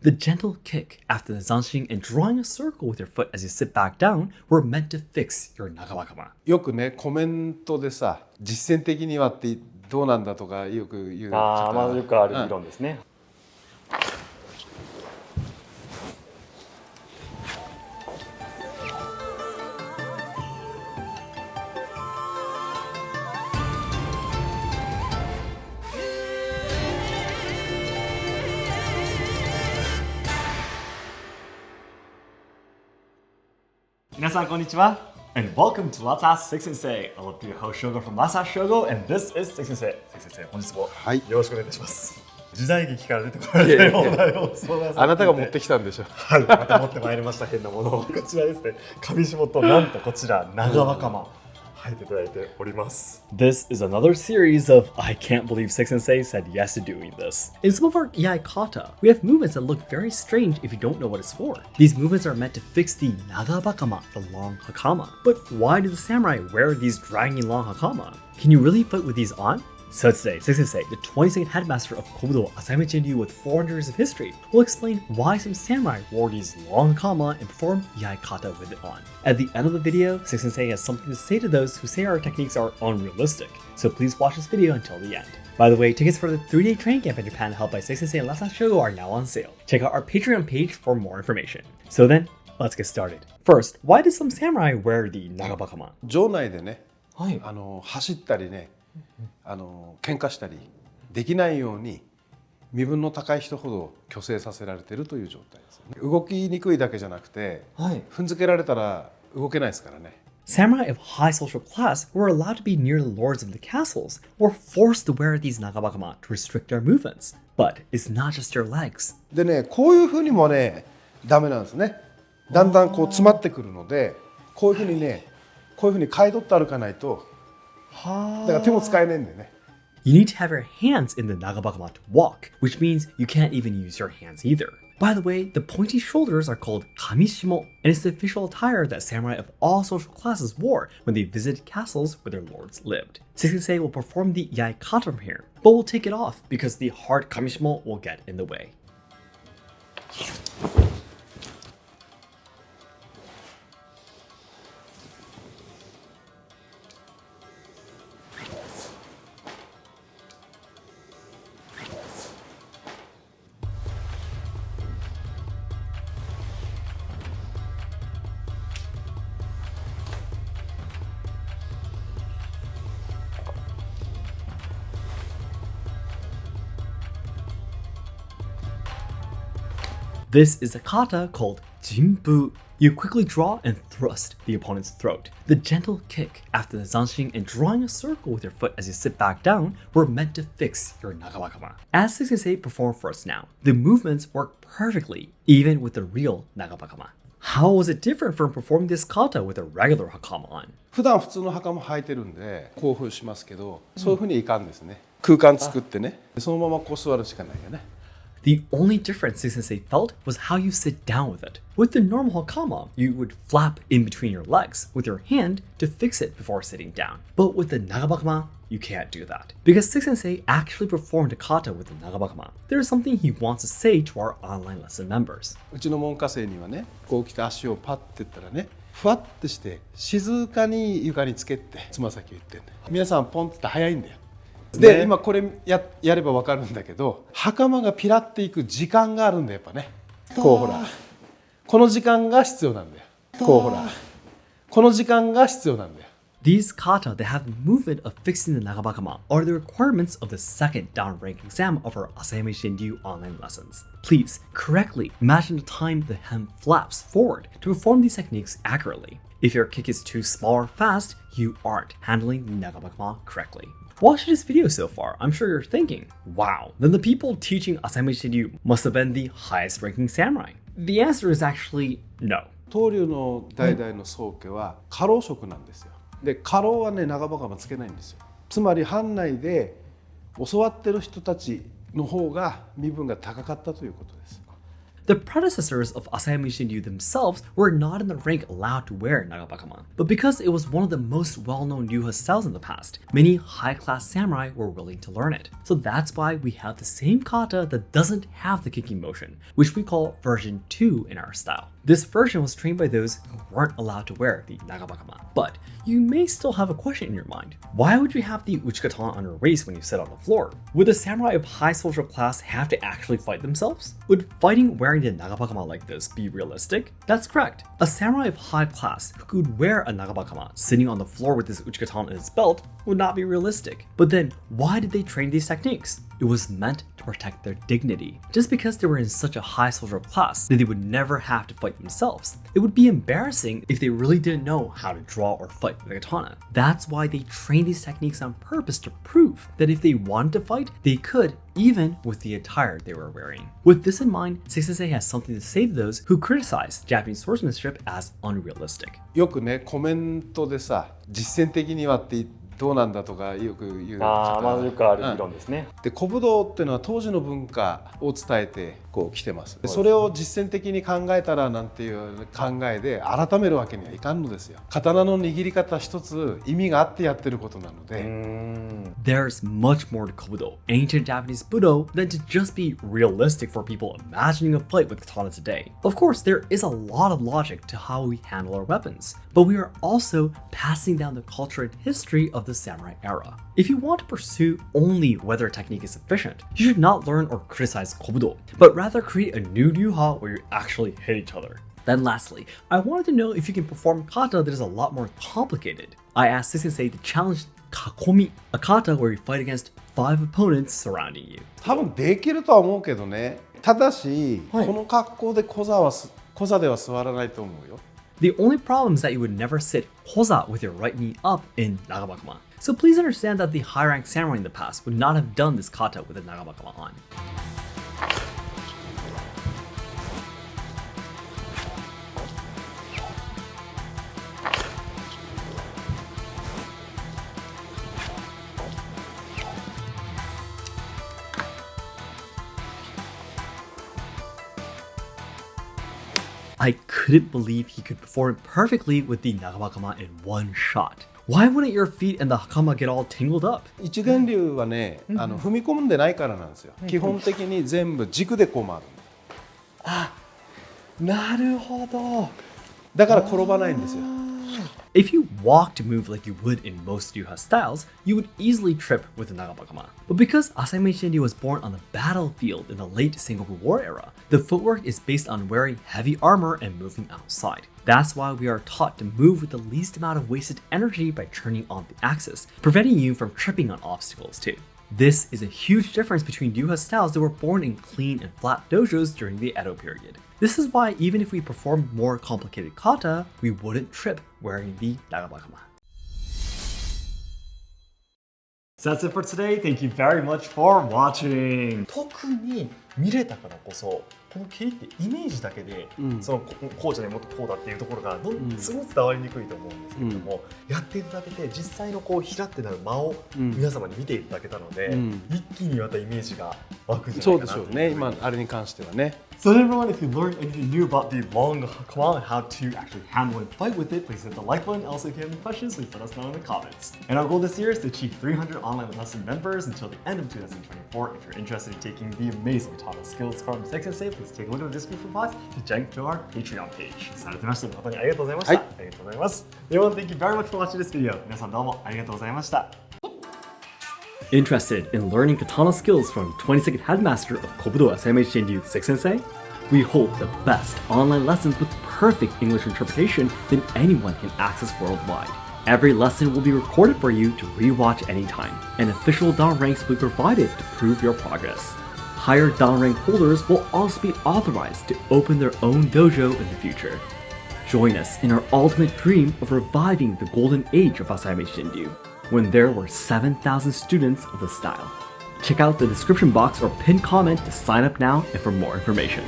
The gentle kick after the zanshin and drawing a circle with your foot as you sit back down were meant to fix your nagabakama. よくねコメントでさ実践的にはってどうなんだとかよく言う。まあよくある議論ですね。皆さんこんにちは and welcome to Let's Ask Seki Sensei. I will be your host Shogo from Let's Ask Shogo and this is Seki Sensei. Seki Sensei 本日もよろしくお願いいたします。時代劇から出てこられたような様子をあなたが持ってきたんでしょ。はい、また持ってまいりました変なものをこちらですね、上下となんとこちらnagabakama入っていただいております。 This is another series of I can't believe Seki Sensei said yes to doing this. In some of our Kata, we have movements that look very strange if you don't know what it's for. These movements are meant to fix the nagabakama, the long hakama. But why do the samurai wear these dragging long hakama? Can you really fight with these on? So today, Seki Sensei, the 22nd headmaster of kobudo Asayama with 400 years of history, will explain why some samurai wore these long hakama and perform kata with it on. At the end of the video, Seki Sensei has something to say to those who say our techniques are unrealistic, so please watch this video until the end. By the way, tickets for the 3-day training camp in Japan held by Seki Sensei and Let's Ask Shogo are now on sale. Check out our Patreon page for more information. So then, let's get started. First, why do some samurai wear the nagabakama? 場内でね、はい、走ったりね、喧嘩したりできないように身分の高い人ほど虚勢させられているという状態ですよね。動きにくいだけじゃなくて、踏んづけられたら動けないですからね。Samurai of high social class were allowed to be near the lords of the castles, or forced to wear these nagabakama to restrict their movements. But it's not just your legs. でね、こういうふうにもね、ダメなんですね。だんだんこう詰まってくるので、こういうふうにね、こういうふうに買い取って歩かないと、だから手も使えないんだよね。You need to have your hands in the nagabakama to walk, which means you can't even use your hands either. By the way, the pointy shoulders are called kamishimo, and it's the official attire that samurai of all social classes wore when they visited castles where their lords lived. Seki Sensei will perform the kata from here, but will take it off because the hard kamishimo will get in the way. This is a kata called jinbu. You quickly draw and thrust the opponent's throat. The gentle kick after the zanshin and drawing a circle with your foot as you sit back down were meant to fix your nagabakama. As Seki Sensei performed for us now, the movements work perfectly, even with the real nagabakama. How was it different from performing this kata with a regular hakama on? 普段普通の袴履いてるんで興奮しますけど、そういうふうにいかんですね。空間作ってね、そのままこう座るしかないよね。The only difference Seki Sensei felt was how you sit down with it. With the normal hakama, you would flap in between your legs with your hand to fix it before sitting down. But with the nagabakama, you can't do that. Because Seki Sensei actually performed a kata with the nagabakama, there is something he wants to say to our online lesson members. うちの門下生にはね、こう来て足をパッていったらね、ふわってして静かに床につけてつま先を言ってんだよ。皆さんポンって早いんだよ。で、今これやれば分かるんだけど、袴がピラっていく時間があるんだよやっぱね。こうほら、この時間が必要なんだよ。こうほら、この時間が必要なんだよ。These kata that have the movement of fixing the nagabakama are the requirements of the second down rank exam of our Asayama online lessons. Please correctly imagine the time the hem flaps forward to perform these techniques accurately. If your kick is too small or fast, you aren't handling the nagabakama correctly. Watching this video so far, I'm sure you're thinking, wow, then the people teaching Asayama Shiryu must have been the highest ranking samurai. The answer is actually no. 東流の代々の宗家は家老職なんですよ。で、家老はね、nagabakamaつけないんですよ。つまり藩内で教わってる人たちの方が身分が高かったということです。The predecessors of Asayama Shinryu themselves were not in the rank allowed to wear nagabakama, but because it was one of the most well-known Ryuha styles in the past, many high-class samurai were willing to learn it. So that's why we have the same kata that doesn't have the kicking motion, which we call version 2 in our style. This version was trained by those who weren't allowed to wear the nagabakama. But you may still have a question in your mind. Why would you have the uchikatana on your waist when you sit on the floor? Would a samurai of high social class have to actually fight themselves? Would fighting wearing the nagabakama like this be realistic? That's correct. A samurai of high class who could wear a nagabakama sitting on the floor with his uchikatana in his belt would not be realistic. But then, why did they train these techniques? It was meant to protect their dignity. Just because they were in such a high social class that they would never have to fight themselves. It would be embarrassing if they really didn't know how to draw or fight with a katana. That's why they trained these techniques on purpose to prove that if they wanted to fight, they could, even with the attire they were wearing. With this in mind, Seki Sensei has something to say to those who criticize Japanese swordsmanship as unrealistic. よくね、コメントでさ、実践的にはってどうなんだとかよく言う。よくある議論ですね。で、コブドっていうのは当時の文化を伝えてこう来てます。で、それを実践的に考えたらなんていう考えで改めるわけにはいかんのですよ。刀の握り方一つ意味があってやってることなので。There's much more to kobudo, ancient Japanese budo, than to just be realistic for people imagining a fight with katana today. Of course, there is a lot of logic to how we handle our weapons, but we are also passing down the culture and history of the samurai era. If you want to pursue only whether a technique is sufficient, you should not learn or criticize kobudo, but rather create a new ryuha where you actually hit each other. Then lastly, I wanted to know if you can perform kata that is a lot more complicated. I asked Seki Sensei to challenge kakomi, a kata where you fight against 5 opponents surrounding you. 多分できるとは思うけどね。ただし、この格好でコザでは座らないと思うよ。The only problem is that you would never sit koza with your right knee up in nagabakama. So please understand that the high-ranked samurai in the past would not have done this kata with a nagabakama on. I couldn't believe he could perform perfectly with the nagabakama in one shot. Why wouldn't your feet and the hakama get all tangled up? 一電流はね、踏み込んでないからなんですよ。基本的に全部軸でこう回る。あ、なるほど。だから転ばないんですよ。If you walk to move like you would in most Ryuha styles, you would easily trip with the nagabakama. But because Asayama Shinryu was born on the battlefield in the late Sengoku War era, the footwork is based on wearing heavy armor and moving outside. That's why we are taught to move with the least amount of wasted energy by turning on the axis, preventing you from tripping on obstacles too. This is a huge difference between Ryuha styles that were born in clean and flat dojos during the Edo period. This is why even if we performed more complicated kata, we wouldn't trip wearing the nagabakama. So that's it for today. Thank you very much for watching. 特に見れたからこそ、この蹴りってイメージだけで、そのこうじゃねもっとこうだっていうところがすごい伝わりにくいと思うんですけれども、やっていただけて実際のこうひらってなる間を皆様に見ていただけたので、一気にまたイメージが湧くんじゃないかなと。そうでしょうね。今あれに関してはね。So everyone, if you learned anything new about the long Hakama and how to actually handle and fight with it, please hit the like button. Also, if you have any questions, please let us know in the comments. And our goal this year is to achieve 300 online lesson members until the end of 2024. If you're interested in taking the amazing Katana skills from Seki Sensei, please take a look at the description box to check to our Patreon page. されてました。本当にありがとうございました。ありがとうございます。Everyone, thank you very much for watching this video. 皆さんどうもありがとうございました。Interested in learning katana skills from 22nd Headmaster of Kobudo Asayama Shinryu Seki Sensei? We hold the best online lessons with perfect English interpretation that anyone can access worldwide. Every lesson will be recorded for you to rewatch anytime, and official down ranks will be provided to prove your progress. Higher down rank holders will also be authorized to open their own dojo in the future. Join us in our ultimate dream of reviving the golden age of Asayama Shinryu, when there were 7,000 students of the style. Check out the description box or pinned comment to sign up now and for more information.